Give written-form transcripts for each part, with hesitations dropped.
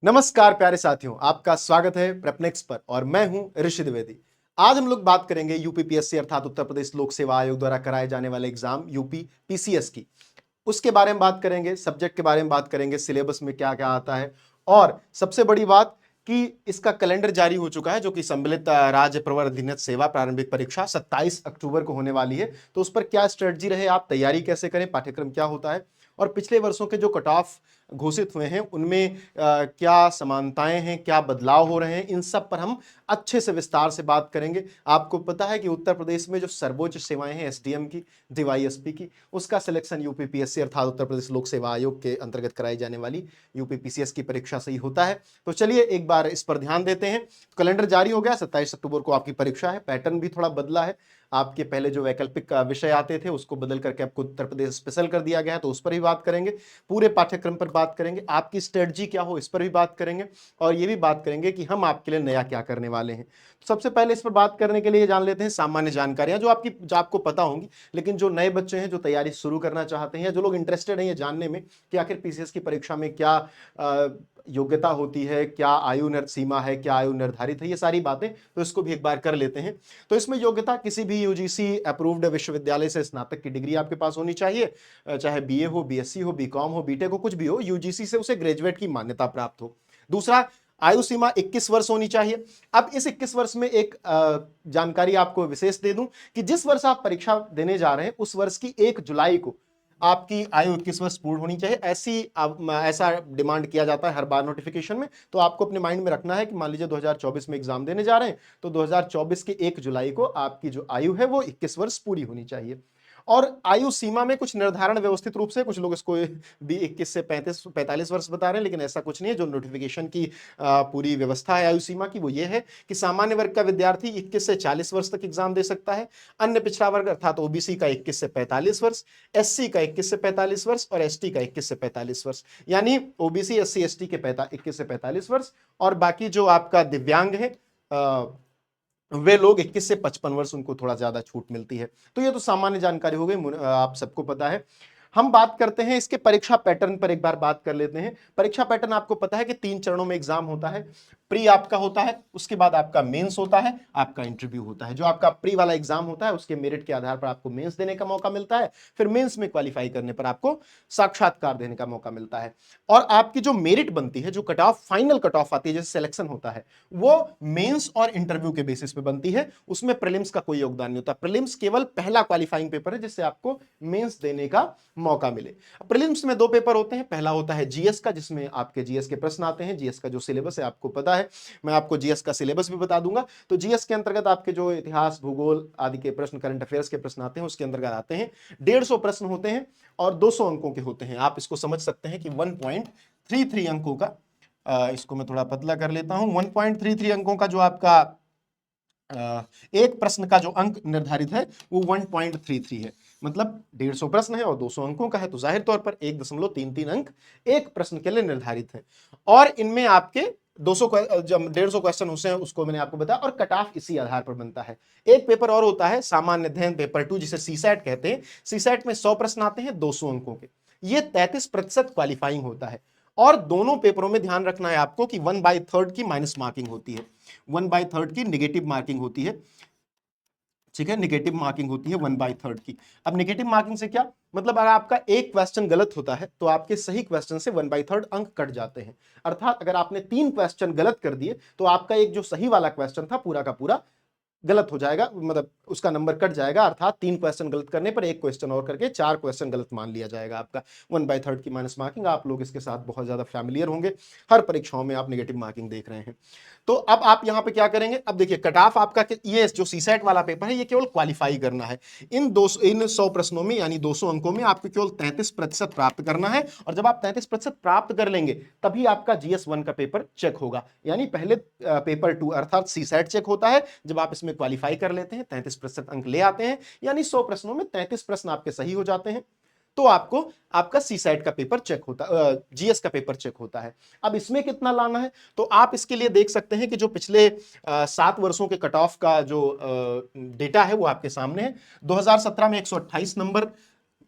नमस्कार प्यारे साथियों, आपका स्वागत है प्रेपनेक्स पर और मैं हूं ऋषि द्विवेदी। आज हम लोग बात करेंगे यूपीपीएससी अर्थात उत्तर प्रदेश लोक सेवा आयोग द्वारा कराए जाने वाले एग्जाम यूपी पीसीएस की। उसके बारे में बात करेंगे, सब्जेक्ट के बारे में बात करेंगे, सिलेबस में क्या क्या आता है और सबसे बड़ी बात कि इसका कैलेंडर जारी हो चुका है जो कि सम्मिलित राज्य प्रवर अधीनस्थ सेवा प्रारंभिक परीक्षा 27 अक्टूबर को होने वाली है। तो उस पर क्या स्ट्रेटजी रहे, आप तैयारी कैसे करें, पाठ्यक्रम क्या होता है और पिछले वर्षों के जो कट ऑफ घोषित हुए हैं उनमें क्या समानताएं हैं, क्या बदलाव हो रहे हैं, इन सब पर हम अच्छे से विस्तार से बात करेंगे। आपको पता है कि उत्तर प्रदेश में जो सर्वोच्च सेवाएं हैं एसडीएम की, डीवाईएसपी की, उसका सिलेक्शन यूपीपीएससी अर्थात उत्तर प्रदेश लोक सेवा आयोग के अंतर्गत कराई जाने वाली यूपीपीसीएस की परीक्षा से ही होता है। तो चलिए एक बार इस पर ध्यान देते हैं। कैलेंडर जारी हो गया, 27 अक्टूबर को आपकी परीक्षा है। पैटर्न भी थोड़ा बदला है, आपके पहले जो वैकल्पिक विषय आते थे उसको बदल करके आपको उत्तर प्रदेश स्पेशल कर दिया गया है, तो उस पर भी बात करेंगे। पूरे पाठ्यक्रम पर बात करेंगे, आपकी स्ट्रेटजी क्या हो इस पर भी बात करेंगे और ये भी बात करेंगे कि हम आपके लिए नया क्या करने वाले हैं। तो सबसे पहले इस पर बात करने के लिए जान लेते हैं सामान्य जानकारियां जो आपको पता होंगी, लेकिन जो नए बच्चे हैं जो तैयारी शुरू करना चाहते हैं या जो लोग इंटरेस्टेड हैं ये जानने में कि आखिर पीसीएस की परीक्षा में क्या योग्यता होती है, क्या आयु सीमा है, क्या आयु निर्धारित है, ये सारी बातें तो इसको भी एक बार कर लेते हैं। तो इसमें योग्यता किसी भी यूजीसी अप्रूव्ड विश्वविद्यालय से स्नातक की डिग्री आपके पास होनी चाहिए, चाहे बीए हो, बीएससी हो, बीकॉम हो, बीटेक हो, कुछ भी हो, यूजीसी से उसे ग्रेजुएट की मान्यता प्राप्त हो। दूसरा, आयु सीमा 21 वर्ष होनी चाहिए। अब इस 21 वर्ष में एक जानकारी आपको विशेष दे दूं कि जिस वर्ष आप परीक्षा देने जा रहे हैं उस वर्ष की 1 जुलाई को आपकी आयु 21 वर्ष पूर्ण होनी चाहिए। ऐसा डिमांड किया जाता है हर बार नोटिफिकेशन में। तो आपको अपने माइंड में रखना है कि मान लीजिए 2024 में एग्जाम देने जा रहे हैं तो 2024 के 1 जुलाई को आपकी जो आयु है वो 21 वर्ष पूरी होनी चाहिए। और आयु सीमा में कुछ निर्धारण व्यवस्थित रूप से, कुछ लोग इसको भी 21 से 45 वर्ष बता रहे हैं, लेकिन ऐसा कुछ नहीं है। जो नोटिफिकेशन की पूरी व्यवस्था है आयु सीमा की वो ये है कि सामान्य वर्ग का विद्यार्थी 21 से 40 वर्ष तक एग्जाम दे सकता है। अन्य पिछड़ा वर्ग अर्थात ओबीसी का 21 से 45 वर्ष, एससी का 21 से 45 वर्ष और एसटी का 21 से 45 वर्ष। यानी ओबीसी, एससी, एसटी के 21 से 45 वर्ष और बाकी जो आपका दिव्यांग है वे लोग 21 से 55 वर्ष, उनको थोड़ा ज्यादा छूट मिलती है। तो ये तो सामान्य जानकारी हो गई, आप सबको पता है। हम बात करते हैं इसके परीक्षा पैटर्न पर, एक बार बात कर लेते हैं। परीक्षा पैटर्न आपको पता है कि 3 चरणों में एग्जाम होता है। प्री आपका होता है, उसके बाद आपका मेंस होता है, आपका इंटरव्यू होता है। जो आपका प्री वाला एग्जाम होता है उसके मेरिट के आधार पर आपको मेंस देने का मौका मिलता है, फिर मेंस में क्वालिफाई करने पर आपको साक्षात्कार देने का मौका मिलता है। और आपकी जो मेरिट बनती है, जो cut off, final cut off आती है, जैसे सिलेक्शन होता है, वो मेंस और इंटरव्यू के बेसिस पे बनती है। उसमें प्रीलिम्स का कोई योगदान नहीं होता। प्रीलिम्स केवल पहला क्वालिफाइंग पेपर है जिससे आपको मेंस देने का मौका मिले। प्रीलिम्स में 2 पेपर होते हैं। पहला होता है जीएस का, जिसमें आपके जीएस के प्रश्न आते हैं। जीएस का जो सिलेबस है आपको पता है, मैं आपको जीएस का सिलेबस भी बता दूंगा। तो जीएस के अंतर्गत आपके जो इतिहास, भूगोल आदि के प्रश्न, करंट अफेयर्स के प्रश्न आते हैं, उसके अंतर्गत आते हैं। 150 प्रश्न होते हैं और 200 अंकों के होते हैं। आप इसको समझ सकते हैं कि 1.33 अंकों का, इसको मैं थोड़ा पतला कर लेता हूं, 1.33 अंकों का जो आपका एक प्रश्न का जो अंक निर्धारित है वो 1.33 है। मतलब 150 प्रश्न है और 200 अंकों का है, तो जाहिर तौर पर 1.33 अंक एक प्रश्न के लिए निर्धारित है। और इनमें आपके 200 जब 150 क्वेश्चन होते हैं उसको मैंने आपको बताया, और कट ऑफ इसी आधार पर बनता है। एक पेपर और होता है सामान्य अध्ययन पेपर 2, जिसे सीसैट कहते हैं। सीसैट में 100 प्रश्न आते हैं 200 अंकों के। ये 33% क्वालिफाइंग होता है। और दोनों पेपरों में ध्यान रखना है आपको कि 1/3 की माइनस मार्किंग होती है, 1/3 की निगेटिव मार्किंग होती है। ठीक है, निगेटिव मार्किंग होती है 1/3 की। अब निगेटिव मार्किंग से क्या मतलब, अगर आपका एक क्वेश्चन गलत होता है तो आपके सही क्वेश्चन से 1/3 अंक कट जाते हैं। अर्थात अगर आपने 3 क्वेश्चन गलत कर दिए तो आपका एक जो सही वाला क्वेश्चन था पूरा का पूरा गलत हो जाएगा, मतलब उसका नंबर कट जाएगा। अर्थात 3 क्वेश्चन गलत करने पर एक क्वेश्चन और करके 4 क्वेश्चन गलत मान लिया जाएगा आपका। 1/3 की माइनस मार्किंग, आप लोग इसके साथ बहुत ज्यादा फैमिलियर होंगे, हर परीक्षाओं में आप नेगेटिव मार्किंग देख रहे हैं। तो अब आप यहां पे क्या करेंगे, अब देखिए कट ऑफ आपका, ये जो सीसेट वाला पेपर है ये केवल क्वालिफाई करना है। इन 100 प्रश्नों में यानी 200 अंकों में आपको केवल 33% प्राप्त करना है। और जब आप 33% प्राप्त कर लेंगे तभी आपका GS1 का पेपर चेक होगा। यानी पहले पेपर 2 अर्थात सीसेट चेक होता है। जब आप इसमें क्वालिफाई कर लेते हैं, 33% अंक ले आते हैं, यानी 100 प्रश्नों में 33 प्रश्न आपके सही हो जाते हैं, तो आपको आपका सीसेट का पेपर चेक होता, जीएस का पेपर चेक होता है। अब इसमें कितना लाना है, तो आप इसके लिए देख सकते हैं कि जो पिछले 7 वर्षों के कट ऑफ का जो डेटा है वो आपके सामने है। 2017 में 128 नंबर,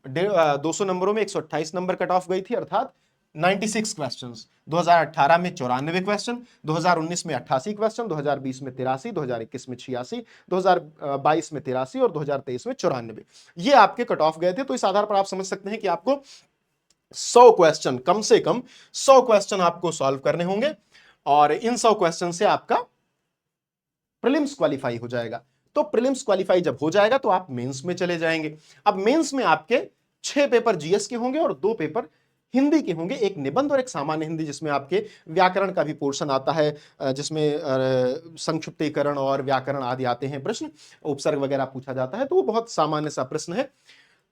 200 नंबरों में 128 नंबर कट ऑफ गई थी, अर्थात 96 क्वेश्चंस, 2018 में 94 क्वेश्चन, 2019 में 88 क्वेश्चन, 2020 में 83, 2021 में 86, 2022 में 83 और 2023 में 94, ये आपके कट ऑफ गए थे। तो इस आधार पर आप समझ सकते हैं कि आपको 100 क्वेश्चन, कम से कम 100 क्वेश्चन आपको सॉल्व करने होंगे और इन 100 क्वेश्चन से आपका प्रीलिम्स क्वालिफाई हो जाएगा। तो प्रीलिम्स क्वालिफाई जब हो जाएगा तो आप मेंस में चले जाएंगे। अब मेंस में आपके 6 पेपर जीएस के होंगे और 2 पेपर हिंदी के होंगे, एक निबंध और एक सामान्य हिंदी, जिसमें आपके व्याकरण का भी पोर्शन आता है, जिसमें संक्षिप्तीकरण और व्याकरण आदि आते हैं प्रश्न, उपसर्ग वगैरह पूछा जाता है। तो वो बहुत सामान्य सा प्रश्न है।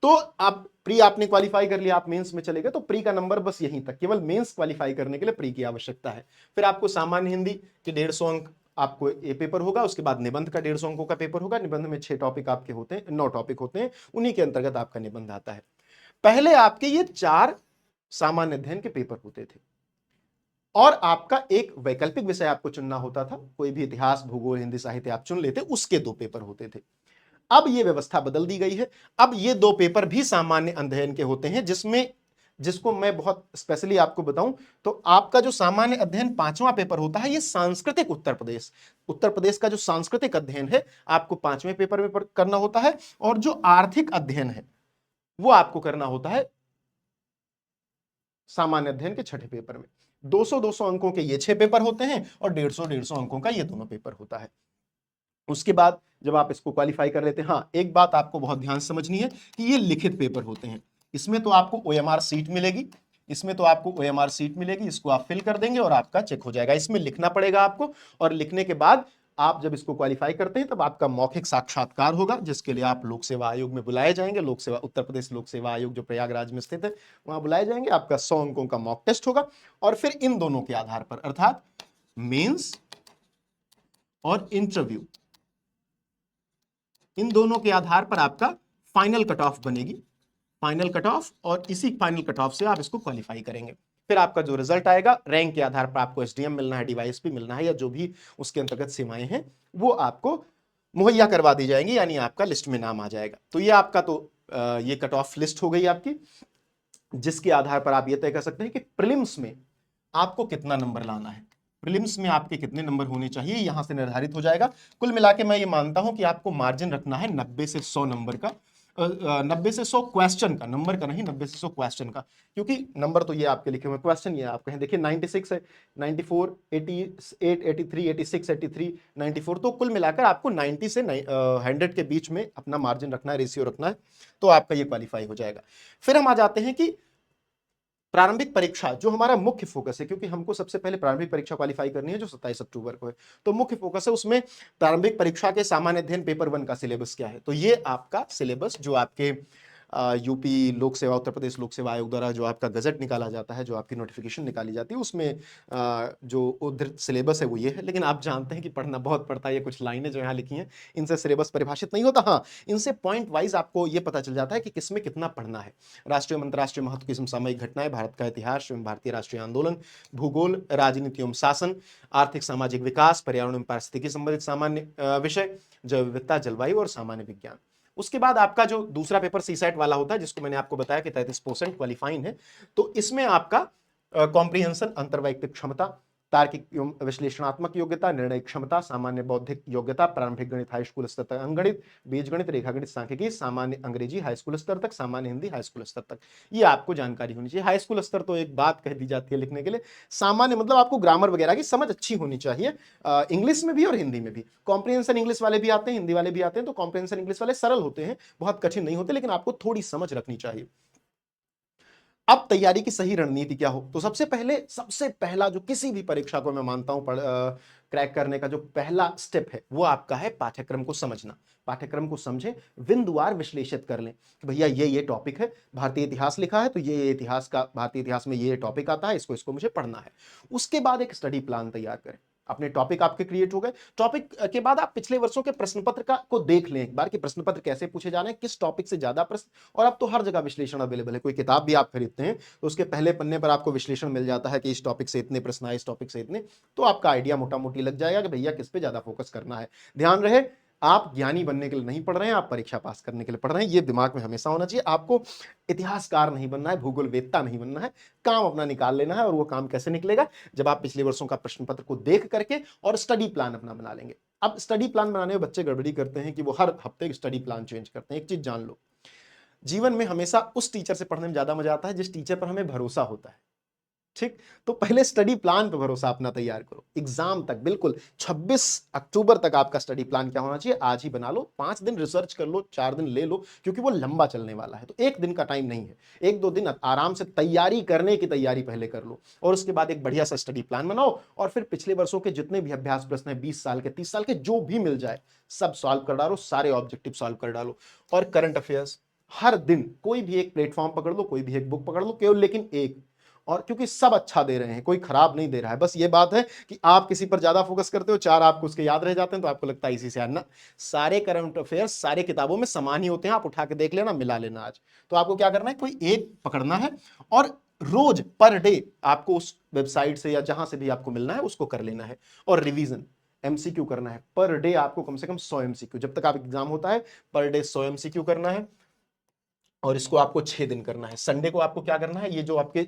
तो आप प्री आपने क्वालिफाई कर लिया, आप मेंस में चले गए, तो प्री का नंबर बस यहीं तक, केवल मेंस क्वालिफाई करने के लिए प्री की आवश्यकता है। फिर आपको सामान्य हिंदी के 150 अंक आपको ये पेपर होगा, उसके बाद निबंध का 150 अंकों का पेपर होगा। निबंध में 6 टॉपिक आपके होते हैं, 9 टॉपिक होते हैं, उन्हीं के अंतर्गत आपका निबंध आता है। पहले आपके ये 4 सामान्य अध्ययन के पेपर होते थे और आपका एक वैकल्पिक विषय आपको चुनना होता था, कोई भी इतिहास, भूगोल, हिंदी साहित्य आप चुन लेते, उसके 2 पेपर होते थे। अब ये व्यवस्था बदल दी गई है, अब ये 2 पेपर भी सामान्य अध्ययन के होते हैं, जिसको मैं बहुत स्पेशली आपको बताऊं तो आपका जो सामान्य अध्ययन 5वां पेपर होता है, ये सांस्कृतिक उत्तर प्रदेश का जो सांस्कृतिक अध्ययन है आपको 5वें पेपर में करना होता है, और जो आर्थिक अध्ययन है वो आपको करना होता है सामान्य अध्ययन के 6ठे पेपर में। 200-200 अंकों के ये 6 पेपर होते हैं और 150-150 अंकों का ये दोनों पेपर होता है। उसके बाद जब आप इसको क्वालिफाई कर लेते हैं, हाँ एक बात आपको बहुत ध्यान से समझनी है कि ये लिखित पेपर होते हैं, इसमें तो आपको ओएमआर सीट मिलेगी, इसको आप फिल कर देंगे और आपका चेक हो जाएगा। इसमें लिखना पड़ेगा आपको, और लिखने के बाद आप जब इसको क्वालिफाई करते हैं तब आपका मौखिक साक्षात्कार होगा, जिसके लिए आप लोक सेवा आयोग में बुलाए जाएंगे। उत्तर प्रदेश लोक सेवा आयोग जो प्रयागराज में स्थित है वहां बुलाए जाएंगे। आपका 100 अंकों का मॉक टेस्ट होगा और फिर इन दोनों के आधार पर, अर्थात मेंस और इंटरव्यू, इन दोनों के आधार पर आपका फाइनल कट ऑफ बनेगी, और इसी फाइनल कट ऑफ से आप इसको क्वालिफाई करेंगे। फिर आपका जो रिजल्ट आएगा, रैंक के आधार पर आपको एसडीएम मिलना है, डीवाईएसपी मिलना है, या जो भी उसके अंतर्गत सेवाएं हैं वो आपको मुहैया करवा दी जाएंगी, यानी आपका लिस्ट में नाम आ जाएगा। तो ये आपका ये कट ऑफ लिस्ट हो गई आपकी, जिसके आधार पर आप ये तय कर सकते हैं कि प्रीलिम्स में आपको कितना नंबर लाना है, प्रीलिम्स में आपके कितने नंबर होने चाहिए, यहां से निर्धारित हो जाएगा। कुल मिला के मैं ये मानता हूं कि आपको मार्जिन रखना है 90 से 100 नंबर का, 90 से 100 क्वेश्चन का, नंबर का नहीं, 90 से 100 क्वेश्चन का, क्योंकि नंबर तो ये आपके लिखे हुए, क्वेश्चन ये आप कहें, देखिए 96 है, 94, 88, 83, 86, 83, 94, तो कुल मिलाकर आपको 90 से 100 के बीच में अपना मार्जिन रखना है, रेशियो रखना है, तो आपका ये क्वालिफाई हो जाएगा। फिर हम आ जाते हैं कि प्रारंभिक परीक्षा, जो हमारा मुख्य फोकस है, क्योंकि हमको सबसे पहले प्रारंभिक परीक्षा क्वालिफाई करनी है जो 27 अक्टूबर को है, तो मुख्य फोकस है उसमें प्रारंभिक परीक्षा के सामान्य अध्ययन पेपर 1 का सिलेबस क्या है। तो ये आपका सिलेबस जो आपके यूपी लोक सेवा, उत्तर प्रदेश लोक सेवा आयोग द्वारा जो आपका गजट निकाला जाता है, जो आपकी नोटिफिकेशन निकाली जाती है, उसमें जो उद्धृत सिलेबस है वो ये है। लेकिन आप जानते हैं कि पढ़ना बहुत पड़ता है, ये कुछ लाइनें जो यहाँ लिखी हैं इनसे सिलेबस परिभाषित नहीं होता। हाँ, इनसे पॉइंट वाइज आपको ये पता चल जाता है कि किसमें कितना पढ़ना है। राष्ट्रीय अंतर्राष्ट्रीय महत्व की समसामयिक घटनाएं, भारत का इतिहास एवं भारतीय राष्ट्रीय आंदोलन, भूगोल, राजनीति एवं शासन, आर्थिक सामाजिक विकास, पर्यावरण एवं पारिस्थितिकी संबंधित सामान्य विषय, जैव विविधता, जलवायु और सामान्य विज्ञान। उसके बाद आपका जो दूसरा पेपर सीसेट वाला होता है, जिसको मैंने आपको बताया कि 33% क्वालिफाइंग है, तो इसमें आपका कॉम्प्रिहेंशन, अंतर्वैयक्तिक क्षमता, तार्किक एवं विश्लेषणात्मक योग्यता, निर्णय क्षमता, सामान्य बौद्धिक योग्यता, प्रारंभिक गणित हाई स्कूल स्तर तक, अंकगणित, बीजगणित, रेखागणित, सांख्यिकी, सामान्य अंग्रेजी हाई स्कूल स्तर तक, सामान्य हिंदी हाई स्कूल स्तर तक, ये आपको जानकारी होनी चाहिए। हाई स्कूल स्तर तो एक बात कह दी जाती है लिखने के लिए, सामान्य मतलब आपको ग्रामर वगैरह की समझ अच्छी होनी चाहिए, इंग्लिश में भी और हिंदी में भी। कॉम्प्रिहेंशन इंग्लिश वाले भी आते हैं, हिंदी वाले भी आते हैं, तो कॉम्प्रिहेंशन इंग्लिश वाले सरल होते हैं, बहुत कठिन नहीं होते, लेकिन आपको थोड़ी समझ रखनी चाहिए। अब तैयारी की सही रणनीति क्या हो, तो सबसे पहला जो किसी भी परीक्षा को मैं मानता हूं क्रैक करने का जो पहला स्टेप है वो आपका है पाठ्यक्रम को समझना। पाठ्यक्रम को समझें, बिंदुवार विश्लेषित कर लें कि भैया ये टॉपिक है, भारतीय इतिहास लिखा है तो ये इतिहास का, भारतीय इतिहास में ये टॉपिक आता है, इसको मुझे पढ़ना है। उसके बाद एक स्टडी प्लान तैयार करें, अपने टॉपिक आपके क्रिएट हो गए। टॉपिक के बाद आप पिछले वर्षों के प्रश्न पत्र को देख लें एक बार कि प्रश्न पत्र कैसे पूछे जा रहे हैं, किस टॉपिक से ज्यादा प्रश्न, और अब तो हर जगह विश्लेषण अवेलेबल है। कोई किताब भी आप खरीदते हैं तो उसके पहले पन्ने पर आपको विश्लेषण मिल जाता है कि इस टॉपिक से इतने प्रश्न आए, इस टॉपिक से इतने, तो आपका आइडिया मोटा मोटी लग जाएगा कि भैया किस पे ज्यादा फोकस करना है। ध्यान रहे, आप ज्ञानी बनने के लिए नहीं पढ़ रहे हैं, आप परीक्षा पास करने के लिए पढ़ रहे हैं। ये दिमाग में हमेशा होना चाहिए। आपको इतिहासकार नहीं बनना है, भूगोल वेत्ता नहीं बनना है, काम अपना निकाल लेना है। और वो काम कैसे निकलेगा? जब आप पिछले वर्षों का प्रश्न पत्र को देख करके और स्टडी प्लान अपना बना लेंगे। अब स्टडी प्लान बनाने में बच्चे गड़बड़ी करते हैं कि वो हर हफ्ते स्टडी प्लान चेंज करते हैं। एक चीज जान लो, जीवन में हमेशा उस टीचर से पढ़ने में ज्यादा मजा आता है जिस टीचर पर हमें भरोसा होता है। ठीक, तो पहले स्टडी प्लान पे भरोसा अपना तैयार करो। एग्जाम तक बिल्कुल 26 अक्टूबर तक आपका स्टडी प्लान क्या होना चाहिए, आज ही बना लो। 5 दिन रिसर्च कर लो, 4 दिन ले लो, क्योंकि वो लंबा चलने वाला है। तो एक दिन का टाइम नहीं है, 1-2 दिन आराम से तैयारी करने की तैयारी पहले कर लो, और उसके बाद एक बढ़िया सा स्टडी प्लान बनाओ। और फिर पिछले वर्षों के जितने भी अभ्यास प्रश्न है, 20 साल के, 30 साल के, जो भी मिल जाए सब सॉल्व कर डालो, सारे ऑब्जेक्टिव सॉल्व कर डालो। और करंट अफेयर्स हर दिन कोई भी एक प्लेटफॉर्म पकड़ लो, कोई भी एक बुक पकड़ लो, केवल लेकिन एक। और क्योंकि सब अच्छा दे रहे हैं, कोई खराब नहीं दे रहा है। बस ये बात है कि आप किसी पर ज्यादा फोकस करते हो, 4 आपको उसके याद रह जाते हैं, तो आपको लगता है इसी से आना। सारे करंट अफेयर्स सारे किताबों में समान ही होते हैं, आप उठा के देख लेना, मिला लेना। आज तो आपको क्या करना है, कोई एक पकड़ना है और रोज पर डे आपको उस वेबसाइट से या जहां से भी आपको मिलना है उसको कर लेना है। और रिवीजन एमसीक्यू करना है पर डे, आपको कम से कम 100 एमसीक्यू, जब तक आप एग्जाम होता है पर डे 100 एमसीक्यू करना है। और इसको आपको 6 दिन करना है। संडे को आपको क्या करना है, ये जो आपके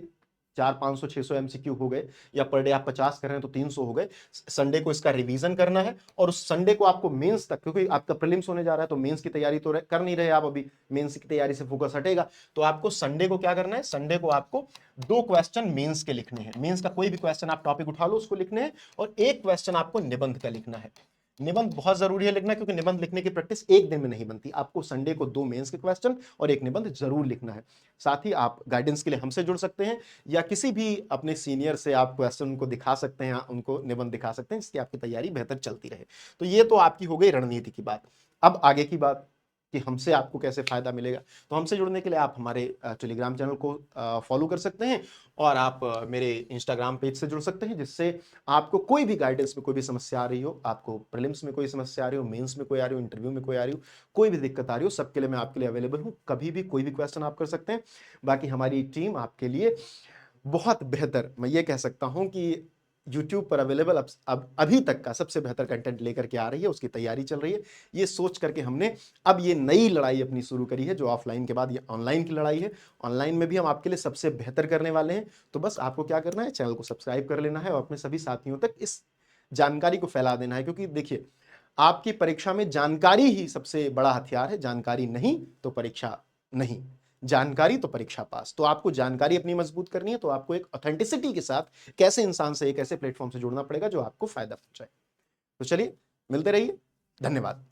400-500-600 एमसीक्यू हो गए, या पर डे आप 50 कर रहे हैं तो 300 हो गए। संडे को इसका रिवीजन करना है, और उस संडे को आपको मेंस तक, क्योंकि आपका प्रीलिम्स होने जा रहा है तो मेंस की तैयारी तो कर नहीं रहे आप अभी, मेंस की तैयारी से फोकस हटेगा। तो आपको संडे को क्या करना है, संडे को आपको 2 क्वेश्चन मेंस के लिखने हैं। मेंस का कोई भी क्वेश्चन आप टॉपिक उठा लो, उसको लिखने हैं। और एक क्वेश्चन आपको निबंध का लिखना है। निबंध बहुत जरूरी है लिखना, क्योंकि निबंध लिखने की प्रैक्टिस एक दिन में नहीं बनती। आपको संडे को 2 मेंस के क्वेश्चन और एक निबंध जरूर लिखना है। साथ ही आप गाइडेंस के लिए हमसे जुड़ सकते हैं, या किसी भी अपने सीनियर से आप क्वेश्चन उनको दिखा सकते हैं, उनको निबंध दिखा सकते हैं, जिसकी आपकी तैयारी बेहतर चलती रहे। तो ये तो आपकी हो गई रणनीति की बात। अब आगे की बात कि हमसे आपको कैसे फायदा मिलेगा। तो हमसे जुड़ने के लिए आप हमारे टेलीग्राम चैनल को फॉलो कर सकते हैं, और आप मेरे इंस्टाग्राम पेज से जुड़ सकते हैं, जिससे आपको कोई भी गाइडेंस में कोई भी समस्या आ रही हो, आपको प्रीलिम्स में कोई समस्या आ रही हो, मेंस में कोई आ रही हो, इंटरव्यू में कोई आ रही हो, कोई भी दिक्कत आ रही हो, सबके लिए मैं आपके लिए अवेलेबल हूं। कभी भी कोई भी क्वेश्चन आप कर सकते हैं। बाकी हमारी टीम आपके लिए बहुत बेहतर, मैं ये कह सकता हूं कि YouTube पर अवेलेबल अब अभी तक का सबसे बेहतर कंटेंट लेकर के आ रही है, उसकी तैयारी चल रही है। ये सोच करके हमने अब ये नई लड़ाई अपनी शुरू करी है, जो ऑफलाइन के बाद ये ऑनलाइन की लड़ाई है। ऑनलाइन में भी हम आपके लिए सबसे बेहतर करने वाले हैं। तो बस आपको क्या करना है, चैनल को सब्सक्राइब कर लेना है, और अपने सभी साथियों तक इस जानकारी को फैला देना है। क्योंकि देखिए, आपकी परीक्षा में जानकारी ही सबसे बड़ा हथियार है। जानकारी नहीं तो परीक्षा नहीं, जानकारी तो परीक्षा पास। तो आपको जानकारी अपनी मजबूत करनी है, तो आपको एक ऑथेंटिसिटी के साथ कैसे इंसान से, एक ऐसे प्लेटफॉर्म से जुड़ना पड़ेगा जो आपको फायदा पहुंचाए। तो चलिए, मिलते रहिए। धन्यवाद।